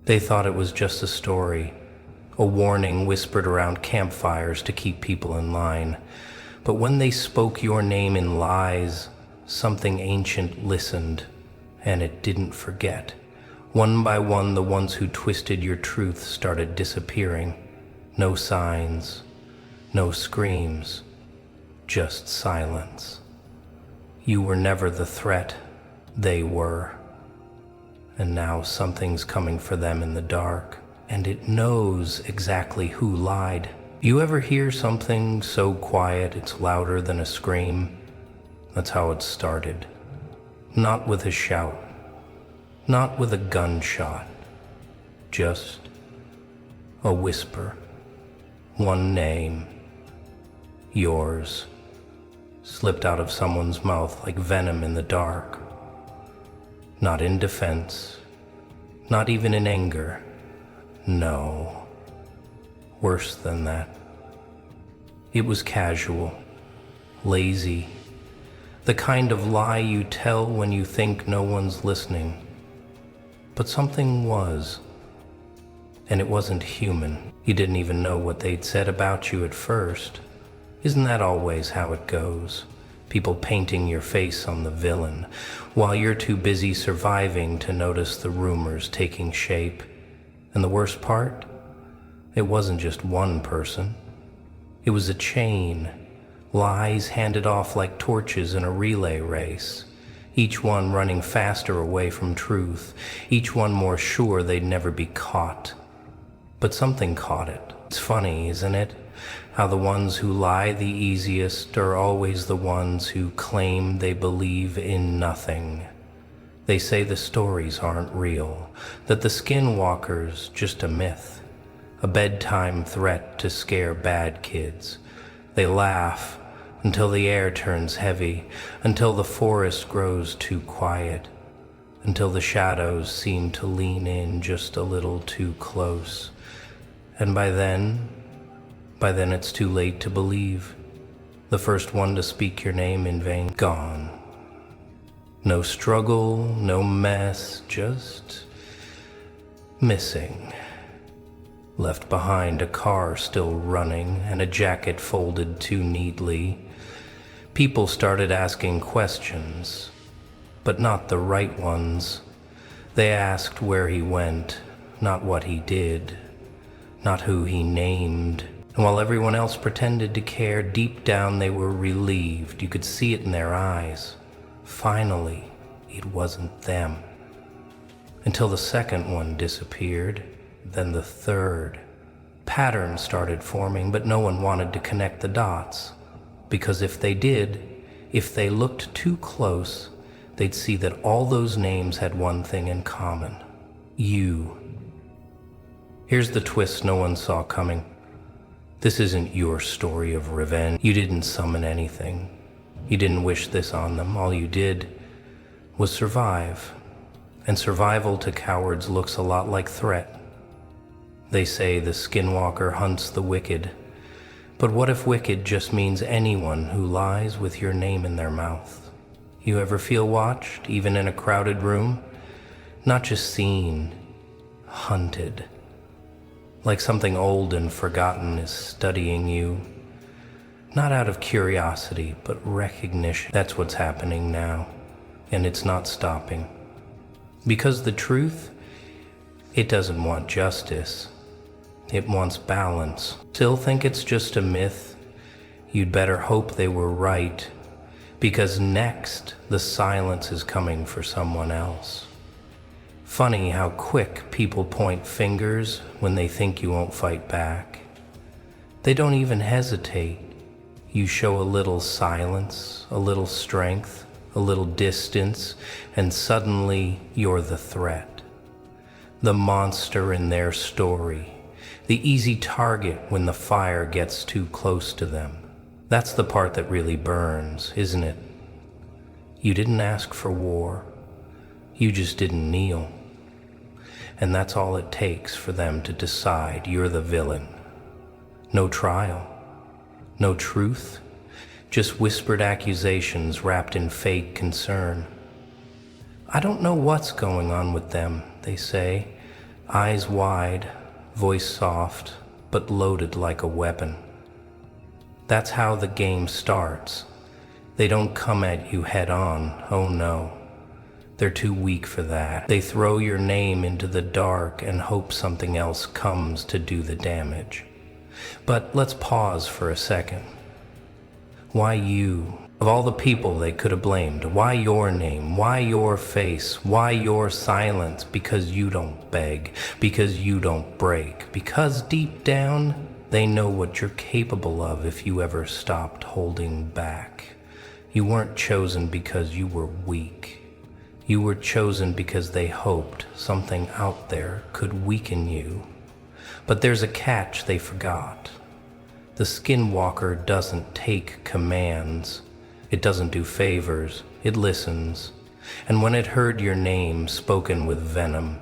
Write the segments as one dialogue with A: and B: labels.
A: They thought it was just a story, a warning whispered around campfires to keep people in line. But when they spoke your name in lies, something ancient listened, and it didn't forget. One by one, the ones who twisted your truth started disappearing. No signs, no screams, just silence. You were never the threat, they were. And now something's coming for them in the dark, and it knows exactly who lied. You ever hear something so quiet it's louder than a scream? That's how it started. Not with a shout, not with a gunshot, just a whisper. One name, yours, slipped out of someone's mouth like venom in the dark. Not in defense, not even in anger. No, worse than that. It was casual, lazy, the kind of lie you tell when you think no one's listening. But something was, and it wasn't human. You didn't even know what they'd said about you at first. Isn't that always how it goes? People painting your face on the villain, while you're too busy surviving to notice the rumors taking shape. And the worst part? It wasn't just one person. It was a chain, lies handed off like torches in a relay race, each one running faster away from truth, each one more sure they'd never be caught. But something caught it. It's funny, isn't it? How the ones who lie the easiest are always the ones who claim they believe in nothing. They say the stories aren't real, that the Skinwalker's just a myth, a bedtime threat to scare bad kids. They laugh until the air turns heavy, until the forest grows too quiet, until the shadows seem to lean in just a little too close. And by then it's too late to believe. The first one to speak your name in vain, gone. No struggle, no mess, just missing. Left behind, a car still running and a jacket folded too neatly. People started asking questions, but not the right ones. They asked where he went, not what he did, not who he named. And while everyone else pretended to care, deep down they were relieved. You could see it in their eyes. Finally, it wasn't them. Until the second one disappeared, then the third. Patterns started forming, but no one wanted to connect the dots. Because if they did, if they looked too close, they'd see that all those names had one thing in common. You. Here's the twist no one saw coming. This isn't your story of revenge. You didn't summon anything. You didn't wish this on them. All you did was survive. And survival to cowards looks a lot like threat. They say the Skinwalker hunts the wicked. But what if wicked just means anyone who lies with your name in their mouth? You ever feel watched, even in a crowded room? Not just seen, hunted. Like something old and forgotten is studying you. Not out of curiosity, but recognition. That's what's happening now, and it's not stopping. Because the truth, it doesn't want justice. It wants balance. Still think it's just a myth? You'd better hope they were right, because next, the silence is coming for someone else. Funny how quick people point fingers when they think you won't fight back. They don't even hesitate. You show a little silence, a little strength, a little distance, and suddenly you're the threat. The monster in their story. The easy target when the fire gets too close to them. That's the part that really burns, isn't it? You didn't ask for war. You just didn't kneel. And that's all it takes for them to decide you're the villain. No trial, no truth, just whispered accusations wrapped in fake concern. I don't know what's going on with them, they say. Eyes wide, voice soft, but loaded like a weapon. That's how the game starts. They don't come at you head on, oh no. They're too weak for that. They throw your name into the dark and hope something else comes to do the damage. But let's pause for a second. Why you? Of all the people they could have blamed, why your name? Why your face? Why your silence? Because you don't beg, because you don't break, because deep down they know what you're capable of if you ever stopped holding back. You weren't chosen because you were weak. You were chosen because they hoped something out there could weaken you. But there's a catch they forgot. The Skinwalker doesn't take commands. It doesn't do favors, it listens. And when it heard your name spoken with venom,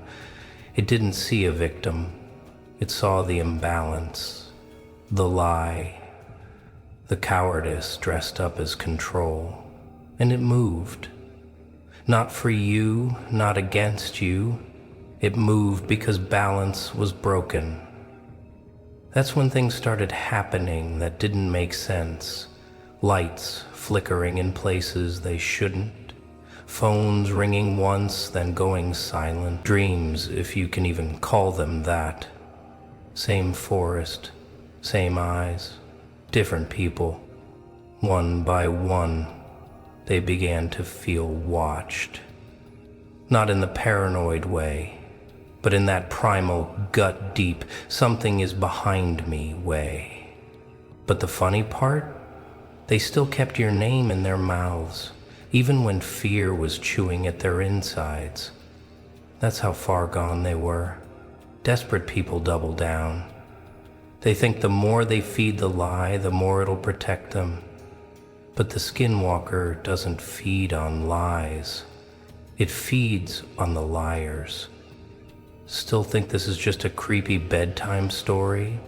A: it didn't see a victim. It saw the imbalance, the lie, the cowardice dressed up as control. And it moved. Not for you, not against you. It moved because balance was broken. That's when things started happening that didn't make sense. Lights flickering in places they shouldn't. Phones ringing once, then going silent. Dreams, if you can even call them that. Same forest, same eyes, different people. One by one, they began to feel watched. Not in the paranoid way, but in that primal, gut-deep, something is behind me way. But the funny part? They still kept your name in their mouths, even when fear was chewing at their insides. That's how far gone they were. Desperate people double down. They think the more they feed the lie, the more it'll protect them. But the Skinwalker doesn't feed on lies. It feeds on the liars. Still think this is just a creepy bedtime story?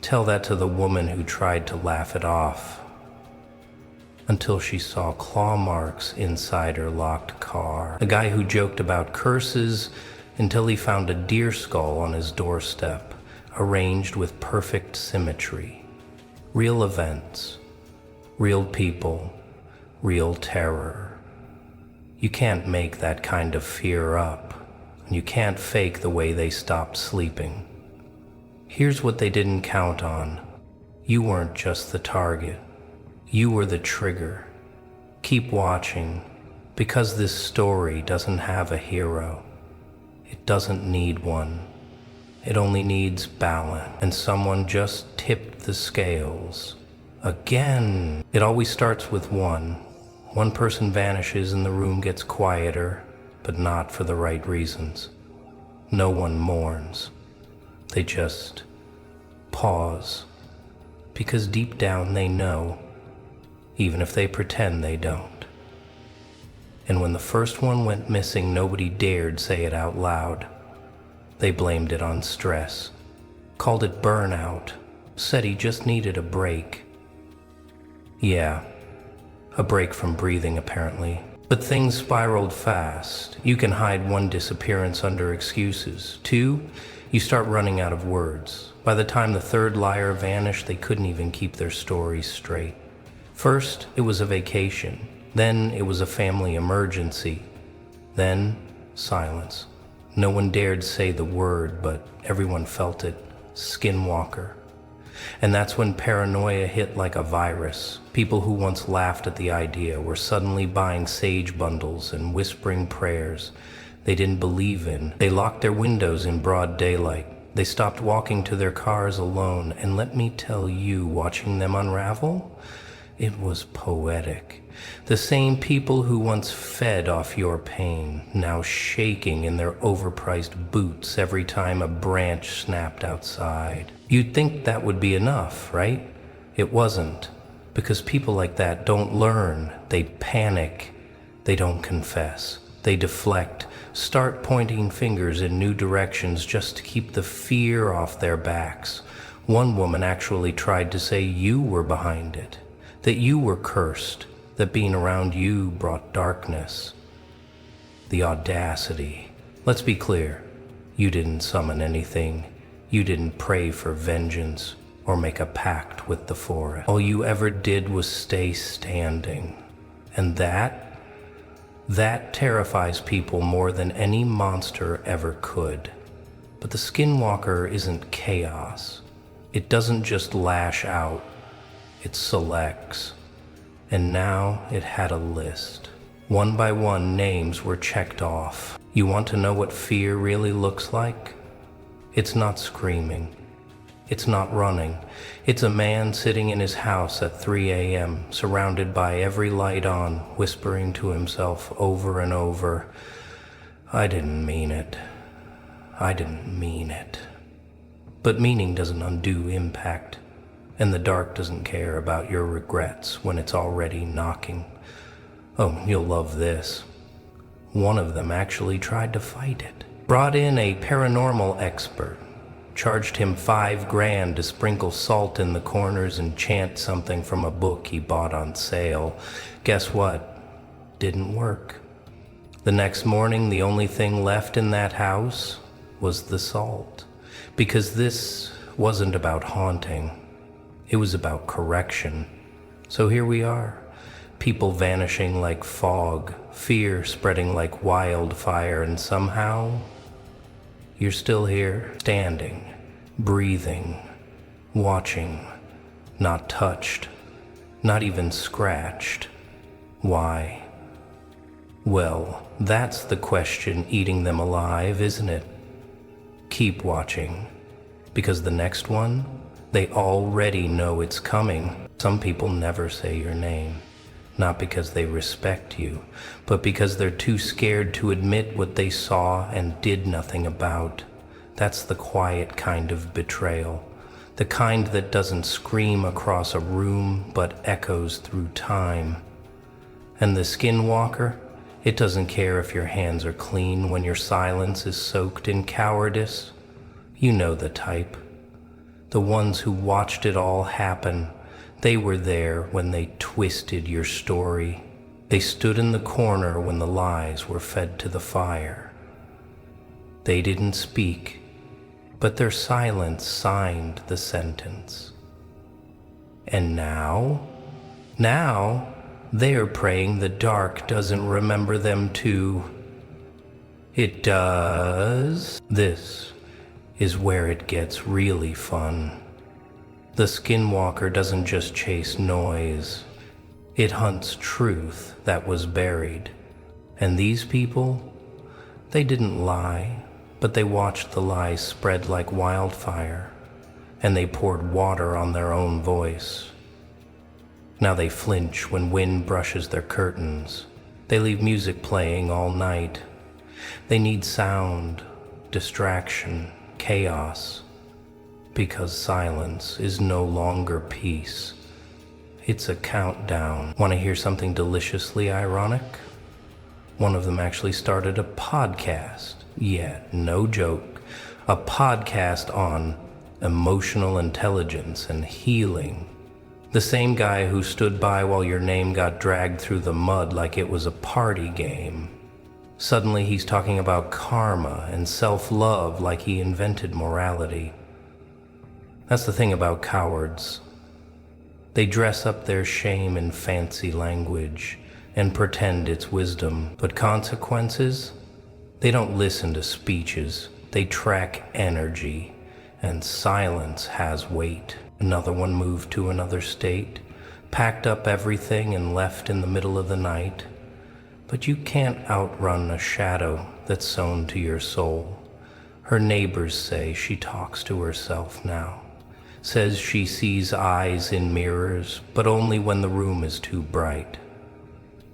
A: Tell that to the woman who tried to laugh it off. Until she saw claw marks inside her locked car. A guy who joked about curses until he found a deer skull on his doorstep, arranged with perfect symmetry. Real events, real people, real terror. You can't make that kind of fear up, and you can't fake the way they stopped sleeping. Here's what they didn't count on. You weren't just the target. You were the trigger. Keep watching, because this story doesn't have a hero. It doesn't need one. It only needs balance, and someone just tipped the scales. Again. It always starts with one. One person vanishes and the room gets quieter, but not for the right reasons. No one mourns. They just pause, because deep down they know, even if they pretend they don't. And when the first one went missing, nobody dared say it out loud. They blamed it on stress, called it burnout, said he just needed a break. Yeah, a break from breathing apparently. But things spiraled fast. You can hide one disappearance under excuses. Two, you start running out of words. By the time the third liar vanished, they couldn't even keep their story straight. First, it was a vacation. Then it was a family emergency. Then, silence. No one dared say the word, but everyone felt it. Skinwalker. And that's when paranoia hit like a virus. People who once laughed at the idea were suddenly buying sage bundles and whispering prayers they didn't believe in. They locked their windows in broad daylight. They stopped walking to their cars alone, and let me tell you, watching them unravel, it was poetic. The same people who once fed off your pain, now shaking in their overpriced boots every time a branch snapped outside. You'd think that would be enough, right? It wasn't, because people like that don't learn. They panic. They don't confess. They deflect, start pointing fingers in new directions just to keep the fear off their backs. One woman actually tried to say you were behind it, that you were cursed, that being around you brought darkness. The audacity. Let's be clear. You didn't summon anything. You didn't pray for vengeance or make a pact with the forest. All you ever did was stay standing. And that terrifies people more than any monster ever could. But the Skinwalker isn't chaos. It doesn't just lash out. It selects. And now it had a list. One by one, names were checked off. You want to know what fear really looks like? It's not screaming. It's not running. It's a man sitting in his house at 3 a.m., surrounded by every light on, whispering to himself over and over, "I didn't mean it. I didn't mean it." But meaning doesn't undo impact, and the dark doesn't care about your regrets when it's already knocking. Oh, you'll love this. One of them actually tried to fight it. Brought in a paranormal expert, charged him $5,000 to sprinkle salt in the corners and chant something from a book he bought on sale. Guess what? Didn't work. The next morning, the only thing left in that house was the salt. Because this wasn't about haunting. It was about correction. So here we are. People vanishing like fog, fear spreading like wildfire, and somehow you're still here, standing, breathing, watching, not touched, not even scratched. Why? Well, that's the question eating them alive, isn't it? Keep watching, because the next one, they already know it's coming. Some people never say your name. Not because they respect you, but because they're too scared to admit what they saw and did nothing about. That's the quiet kind of betrayal, the kind that doesn't scream across a room but echoes through time. And the Skinwalker, it doesn't care if your hands are clean when your silence is soaked in cowardice. You know the type. The ones who watched it all happen. They were there when they twisted your story. They stood in the corner when the lies were fed to the fire. They didn't speak, but their silence signed the sentence. And now they're praying the dark doesn't remember them too. It does. This is where it gets really fun. The Skinwalker doesn't just chase noise. It hunts truth that was buried. And these people, they didn't lie, but they watched the lies spread like wildfire, and they poured water on their own voice. Now they flinch when wind brushes their curtains. They leave music playing all night. They need sound, distraction, chaos. Because silence is no longer peace. It's a countdown. Want to hear something deliciously ironic? One of them actually started a podcast. Yeah, no joke. A podcast on emotional intelligence and healing. The same guy who stood by while your name got dragged through the mud like it was a party game. Suddenly he's talking about karma and self-love like he invented morality. That's the thing about cowards. They dress up their shame in fancy language and pretend it's wisdom. But consequences? They don't listen to speeches. They track energy, and silence has weight. Another one moved to another state, packed up everything and left in the middle of the night. But you can't outrun a shadow that's sewn to your soul. Her neighbors say she talks to herself now. Says she sees eyes in mirrors, but only when the room is too bright.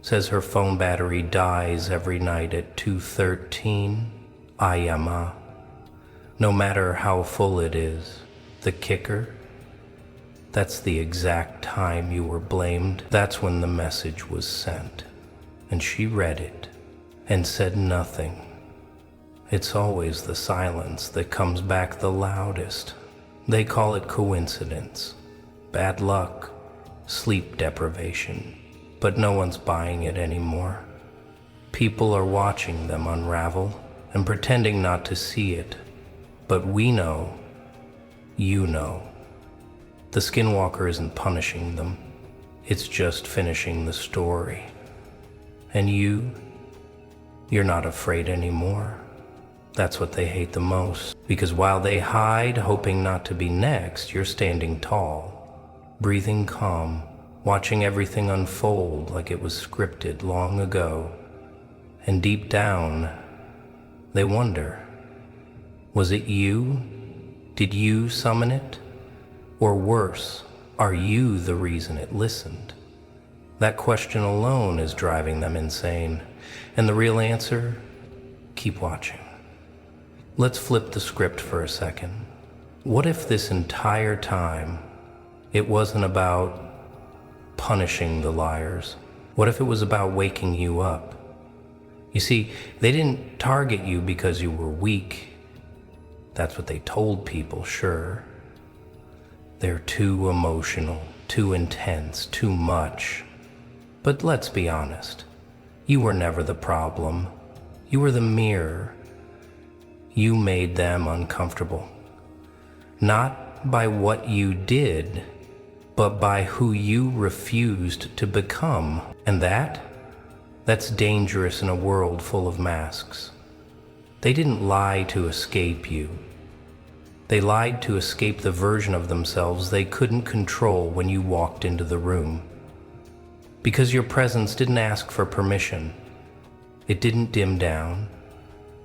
A: Says her phone battery dies every night at 2:13 a.m. No matter how full it is. The kicker? That's the exact time you were blamed. That's when the message was sent. And she read it and said nothing. It's always the silence that comes back the loudest. They call it coincidence, bad luck, sleep deprivation, but no one's buying it anymore. People are watching them unravel, and pretending not to see it. But we know, you know. The Skinwalker isn't punishing them. It's just finishing the story. And you're not afraid anymore. That's what they hate the most. Because while they hide, hoping not to be next, you're standing tall, breathing calm, watching everything unfold like it was scripted long ago. And deep down, they wonder, was it you? Did you summon it? Or worse, are you the reason it listened? That question alone is driving them insane. And the real answer? Keep watching. Let's flip the script for a second. What if this entire time it wasn't about punishing the liars? What if it was about waking you up? You see, they didn't target you because you were weak. That's what they told people, sure. They're too emotional, too intense, too much. But let's be honest. You were never the problem. You were the mirror. You made them uncomfortable. Not by what you did, but by who you refused to become. And that's dangerous in a world full of masks. They didn't lie to escape you. They lied to escape the version of themselves they couldn't control when you walked into the room. Because your presence didn't ask for permission. It didn't dim down.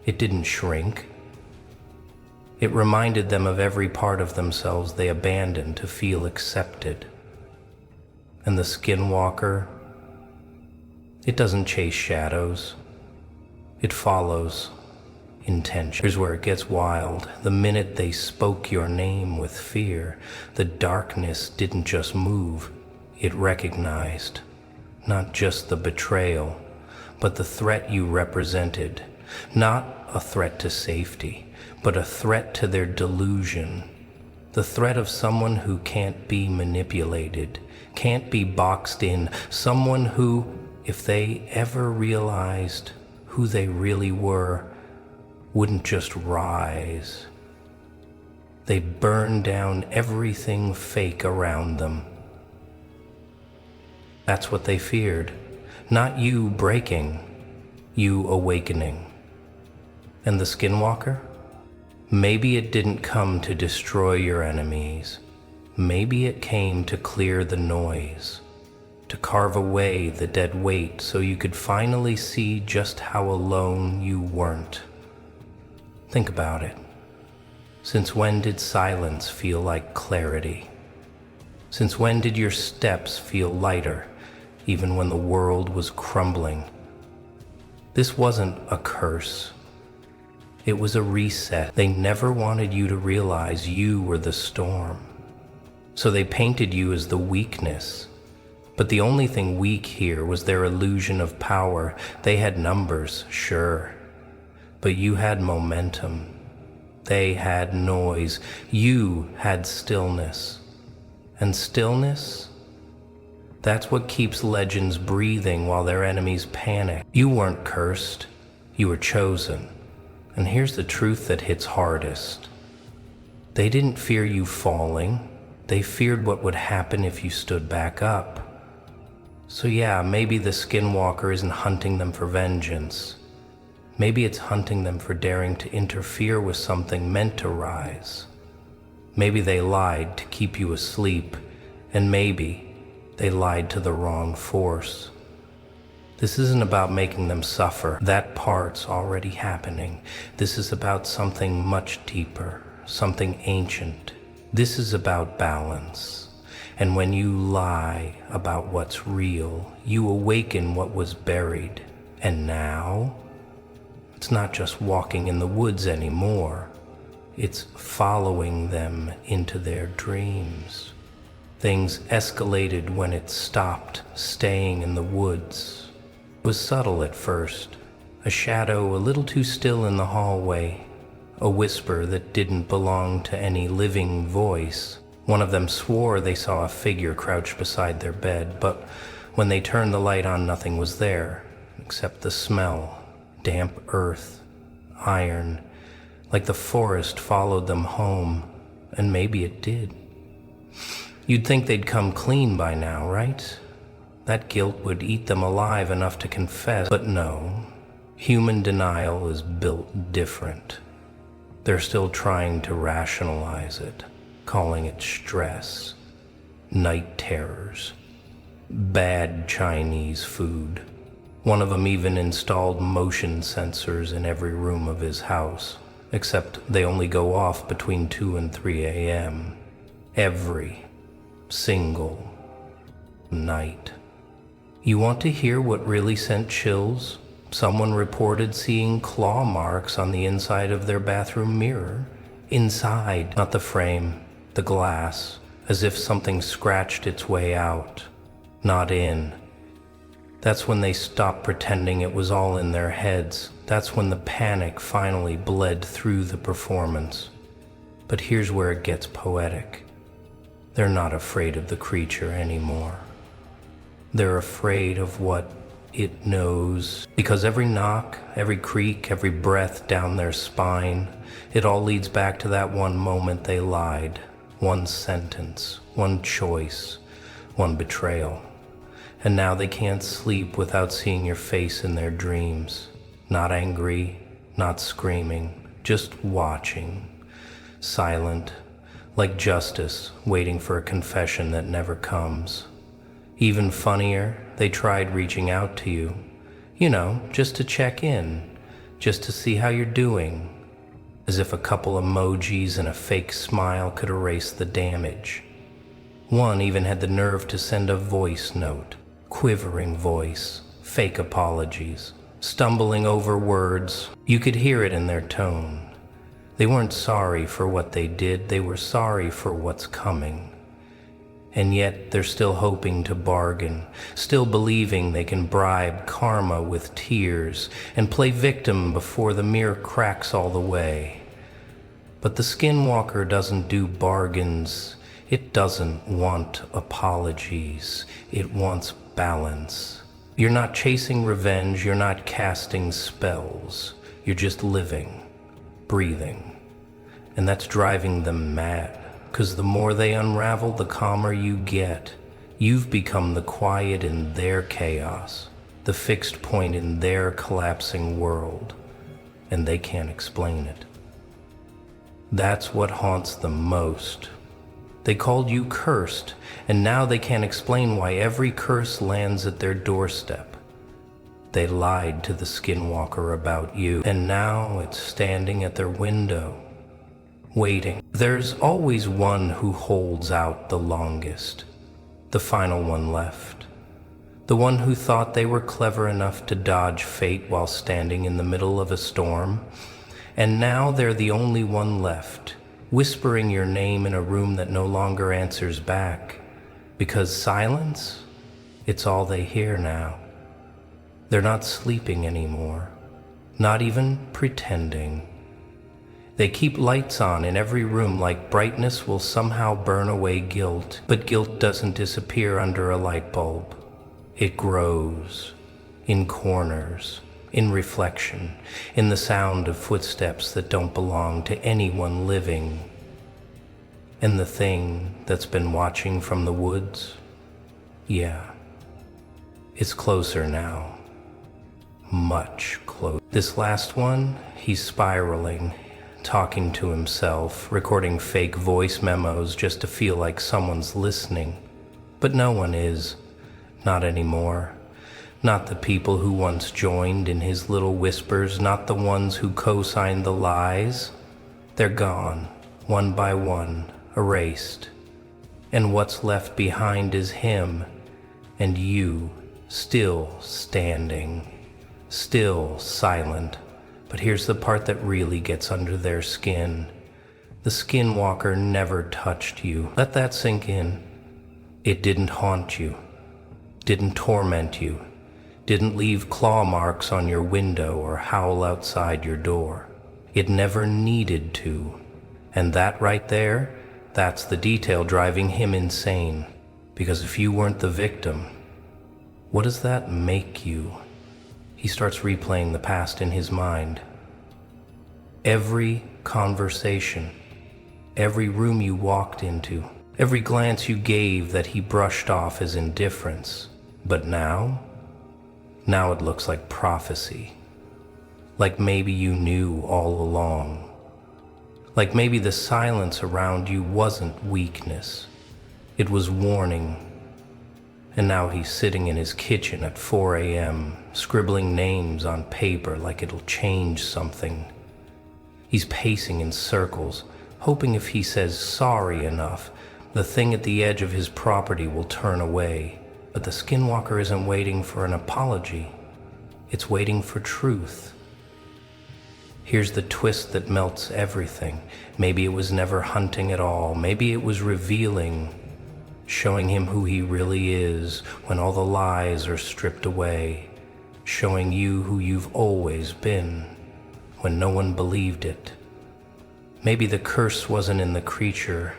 A: It didn't shrink. It reminded them of every part of themselves they abandoned to feel accepted. And the Skinwalker, it doesn't chase shadows. It follows intention. Here's where it gets wild. The minute they spoke your name with fear, the darkness didn't just move, it recognized not just the betrayal, but the threat you represented. Not a threat to safety, but a threat to their delusion. The threat of someone who can't be manipulated, can't be boxed in, someone who, if they ever realized who they really were, wouldn't just rise. They burn down everything fake around them. That's what they feared. Not you breaking, you awakening. And the Skinwalker? Maybe it didn't come to destroy your enemies. Maybe it came to clear the noise, to carve away the dead weight so you could finally see just how alone you weren't. Think about it. Since when did silence feel like clarity? Since when did your steps feel lighter, even when the world was crumbling? This wasn't a curse. It was a reset. They never wanted you to realize you were the storm. So they painted you as the weakness. But the only thing weak here was their illusion of power. They had numbers, sure. But you had momentum. They had noise. You had stillness. And stillness? That's what keeps legends breathing while their enemies panic. You weren't cursed. You were chosen. And here's the truth that hits hardest. They didn't fear you falling. They feared what would happen if you stood back up. So yeah, maybe the Skinwalker isn't hunting them for vengeance. Maybe it's hunting them for daring to interfere with something meant to rise. Maybe they lied to keep you asleep, and maybe they lied to the wrong force. This isn't about making them suffer. That part's already happening. This is about something much deeper, something ancient. This is about balance. And when you lie about what's real, you awaken what was buried. And now, it's not just walking in the woods anymore. It's following them into their dreams. Things escalated when it stopped staying in the woods. It was subtle at first, a shadow a little too still in the hallway, a whisper that didn't belong to any living voice. One of them swore they saw a figure crouched beside their bed, but when they turned the light on, nothing was there, except the smell, damp earth, iron, like the forest followed them home, and maybe it did. You'd think they'd come clean by now, right? That guilt would eat them alive enough to confess, but no. Human denial is built different. They're still trying to rationalize it, calling it stress, night terrors, bad Chinese food. One of them even installed motion sensors in every room of his house, except they only go off between 2 and 3 a.m. every single night. You want to hear what really sent chills? Someone reported seeing claw marks on the inside of their bathroom mirror. Inside, not the frame, the glass, as if something scratched its way out, not in. That's when they stopped pretending it was all in their heads. That's when the panic finally bled through the performance. But here's where it gets poetic. They're not afraid of the creature anymore. They're afraid of what it knows, because every knock, every creak, every breath down their spine, it all leads back to that one moment they lied, one sentence, one choice, one betrayal. And now they can't sleep without seeing your face in their dreams. Not angry, not screaming, just watching, silent, like justice waiting for a confession that never comes. Even funnier, they tried reaching out to you. You know, just to check in, just to see how you're doing. As if a couple emojis and a fake smile could erase the damage. One even had the nerve to send a voice note, quivering voice, fake apologies, stumbling over words. You could hear it in their tone. They weren't sorry for what they did, they were sorry for what's coming. And yet they're still hoping to bargain, still believing they can bribe karma with tears and play victim before the mirror cracks all the way. But the Skinwalker doesn't do bargains. It doesn't want apologies. It wants balance. You're not chasing revenge, you're not casting spells. You're just living, breathing. And that's driving them mad. Because the more they unravel, the calmer you get. You've become the quiet in their chaos, the fixed point in their collapsing world, and they can't explain it. That's what haunts them most. They called you cursed, and now they can't explain why every curse lands at their doorstep. They lied to the Skinwalker about you, and now it's standing at their window, waiting. There's always one who holds out the longest, the final one left. The one who thought they were clever enough to dodge fate while standing in the middle of a storm. And now they're the only one left, whispering your name in a room that no longer answers back. Because silence, it's all they hear now. They're not sleeping anymore, not even pretending. They keep lights on in every room like brightness will somehow burn away guilt, but guilt doesn't disappear under a light bulb. It grows, in corners, in reflection, in the sound of footsteps that don't belong to anyone living. And the thing that's been watching from the woods, yeah, it's closer now, much closer. This last one, he's spiraling, talking to himself, recording fake voice memos just to feel like someone's listening. But no one is. Not anymore. Not the people who once joined in his little whispers, not the ones who co-signed the lies. They're gone, one by one, erased. And what's left behind is him and you, still standing, still silent. But here's the part that really gets under their skin. The Skinwalker never touched you. Let that sink in. It didn't haunt you, didn't torment you, didn't leave claw marks on your window or howl outside your door. It never needed to. And that right there, that's the detail driving him insane. Because if you weren't the victim, what does that make you? He starts replaying the past in his mind. Every conversation, every room you walked into, every glance you gave that he brushed off as indifference. But now it looks like prophecy. Like maybe you knew all along. Like maybe the silence around you wasn't weakness. It was warning. And now he's sitting in his kitchen at 4 a.m., scribbling names on paper like it'll change something. He's pacing in circles, hoping if he says sorry enough, the thing at the edge of his property will turn away. But the Skinwalker isn't waiting for an apology. It's waiting for truth. Here's the twist that melts everything. Maybe it was never hunting at all. Maybe it was revealing, showing him who he really is when all the lies are stripped away, showing you who you've always been when no one believed it. Maybe the curse wasn't in the creature.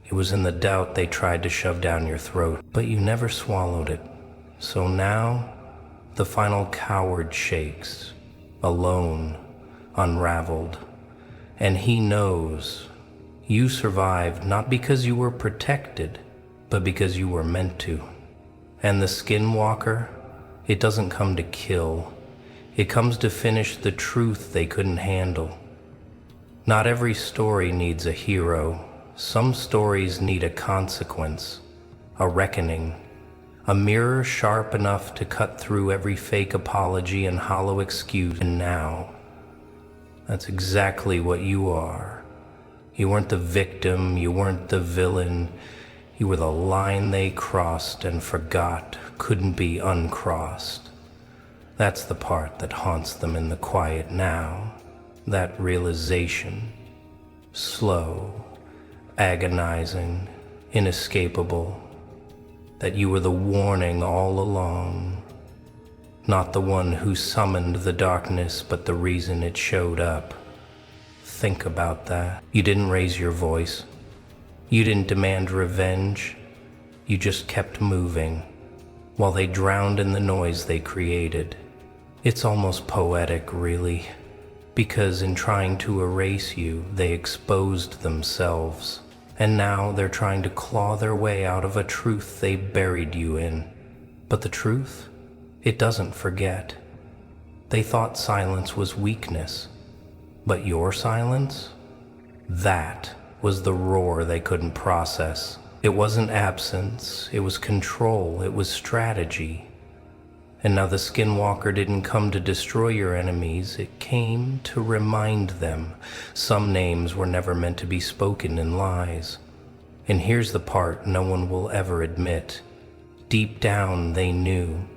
A: It was in the doubt they tried to shove down your throat, but you never swallowed it. So now, the final coward shakes, alone, unraveled, and he knows you survived not because you were protected, but because you were meant to. And the Skinwalker, it doesn't come to kill. It comes to finish the truth they couldn't handle. Not every story needs a hero. Some stories need a consequence, a reckoning, a mirror sharp enough to cut through every fake apology and hollow excuse. And now, that's exactly what you are. You weren't the victim, you weren't the villain. You were the line they crossed and forgot couldn't be uncrossed. That's the part that haunts them in the quiet now. That realization, slow, agonizing, inescapable, that you were the warning all along, not the one who summoned the darkness, but the reason it showed up. Think about that. You didn't raise your voice. You didn't demand revenge. You just kept moving, while they drowned in the noise they created. It's almost poetic, really. Because in trying to erase you, they exposed themselves. And now they're trying to claw their way out of a truth they buried you in. But the truth? It doesn't forget. They thought silence was weakness. But your silence? That was the roar they couldn't process. It wasn't absence, it was control, it was strategy. And now the Skinwalker didn't come to destroy your enemies, it came to remind them. Some names were never meant to be spoken in lies. And here's the part no one will ever admit. Deep down they knew.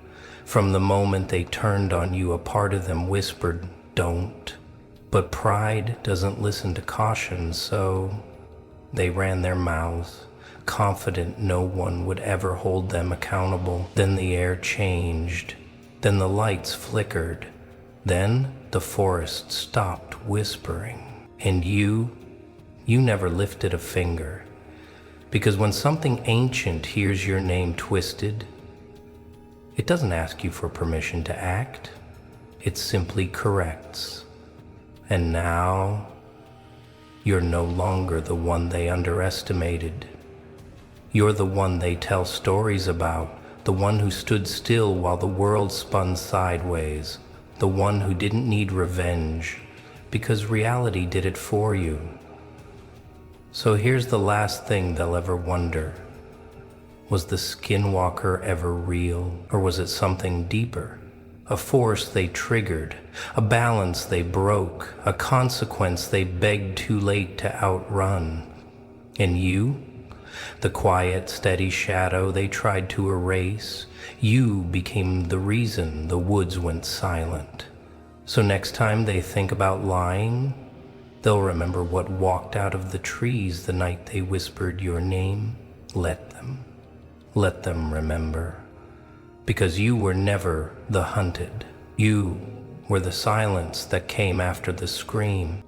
A: From the moment they turned on you, a part of them whispered, "Don't." But pride doesn't listen to caution, so they ran their mouths, confident no one would ever hold them accountable. Then the air changed. Then the lights flickered. Then the forest stopped whispering. And you never lifted a finger. Because when something ancient hears your name twisted, it doesn't ask you for permission to act. It simply corrects. And now, you're no longer the one they underestimated. You're the one they tell stories about, the one who stood still while the world spun sideways, the one who didn't need revenge, because reality did it for you. So here's the last thing they'll ever wonder. Was the Skinwalker ever real, or was it something deeper? A force they triggered, a balance they broke, a consequence they begged too late to outrun. And you? The quiet, steady shadow they tried to erase, you became the reason the woods went silent. So next time they think about lying, they'll remember what walked out of the trees the night they whispered your name. Let them remember. Because you were never the hunted. You were the silence that came after the scream.